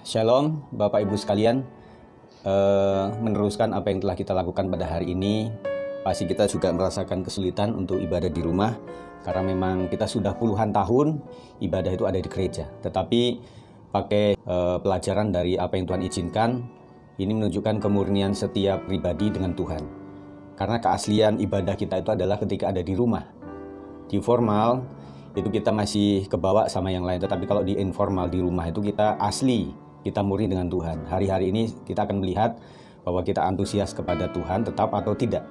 Shalom Bapak Ibu sekalian. Meneruskan apa yang telah kita lakukan pada hari ini, pasti kita juga merasakan kesulitan untuk ibadah di rumah, karena memang kita sudah puluhan tahun ibadah itu ada di gereja. Tetapi pakai pelajaran dari apa yang Tuhan izinkan, ini menunjukkan kemurnian setiap pribadi dengan Tuhan. Karena keaslian ibadah kita itu adalah ketika ada di rumah. Di formal itu kita masih kebawa sama yang lain, tetapi kalau di informal di rumah itu kita asli, kita murni dengan Tuhan. Hari-hari ini kita akan melihat bahwa kita antusias kepada Tuhan tetap atau tidak.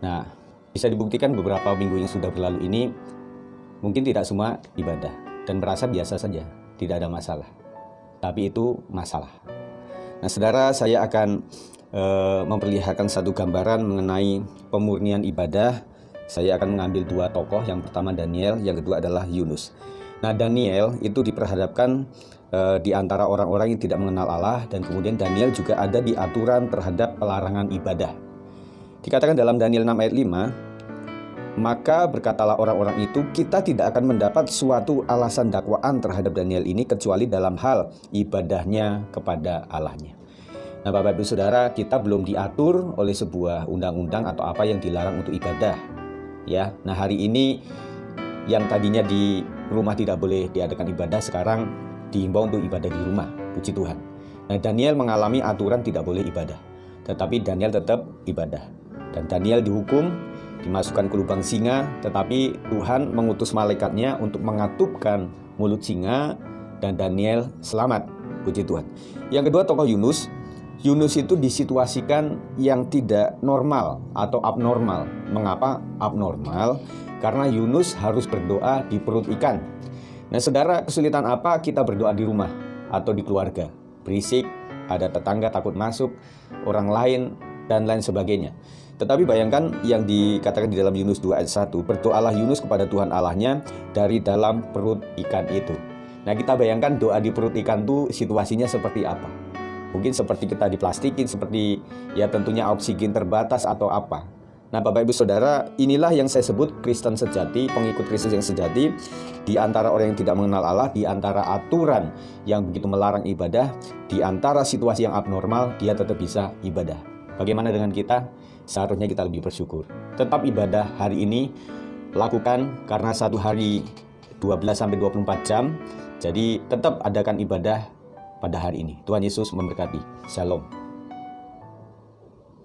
Nah, bisa dibuktikan beberapa minggu yang sudah berlalu ini, mungkin tidak semua ibadah dan merasa biasa saja, tidak ada masalah. Tapi itu masalah. Nah, saudara, saya akan memperlihatkan satu gambaran mengenai pemurnian ibadah. Saya akan mengambil dua tokoh, yang pertama Daniel, yang kedua adalah Yunus. Nah, Daniel itu diperhadapkan di antara orang-orang yang tidak mengenal Allah, dan kemudian Daniel juga ada di aturan terhadap pelarangan ibadah. Dikatakan dalam Daniel 6 ayat 5, maka berkatalah orang-orang itu, kita tidak akan mendapat suatu alasan dakwaan terhadap Daniel ini kecuali dalam hal ibadahnya kepada Allahnya. Nah, Bapak Ibu Saudara, kita belum diatur oleh sebuah undang-undang atau apa yang dilarang untuk ibadah. Ya, nah hari ini yang tadinya di rumah tidak boleh diadakan ibadah, sekarang dihimbau untuk ibadah di rumah. Puji Tuhan. Nah, Daniel mengalami aturan tidak boleh ibadah, tetapi Daniel tetap ibadah. Dan Daniel dihukum, dimasukkan ke lubang singa, tetapi Tuhan mengutus malaikatnya untuk mengatupkan mulut singa, dan Daniel selamat. Puji Tuhan. Yang kedua, tokoh Yunus. Yunus itu disituasikan yang tidak normal atau abnormal. Mengapa abnormal? Karena Yunus harus berdoa di perut ikan. Nah, saudara, kesulitan apa kita berdoa di rumah atau di keluarga? Berisik, ada tetangga takut masuk, orang lain, dan lain sebagainya. Tetapi bayangkan yang dikatakan di dalam Yunus 2 ayat 1, berdoalah Yunus kepada Tuhan Allahnya dari dalam perut ikan itu. Nah, kita bayangkan doa di perut ikan itu situasinya seperti apa? Mungkin seperti kita diplastikin, seperti ya tentunya oksigen terbatas atau apa. Nah, Bapak Ibu Saudara, inilah yang saya sebut Kristen sejati, pengikut Kristus yang sejati. Di antara orang yang tidak mengenal Allah, di antara aturan yang begitu melarang ibadah, di antara situasi yang abnormal, dia tetap bisa ibadah. Bagaimana dengan kita? Seharusnya kita lebih bersyukur. Tetap ibadah hari ini, lakukan karena satu hari 12-24 jam. Jadi tetap adakan ibadah pada hari ini. Tuhan Yesus memberkati. Shalom.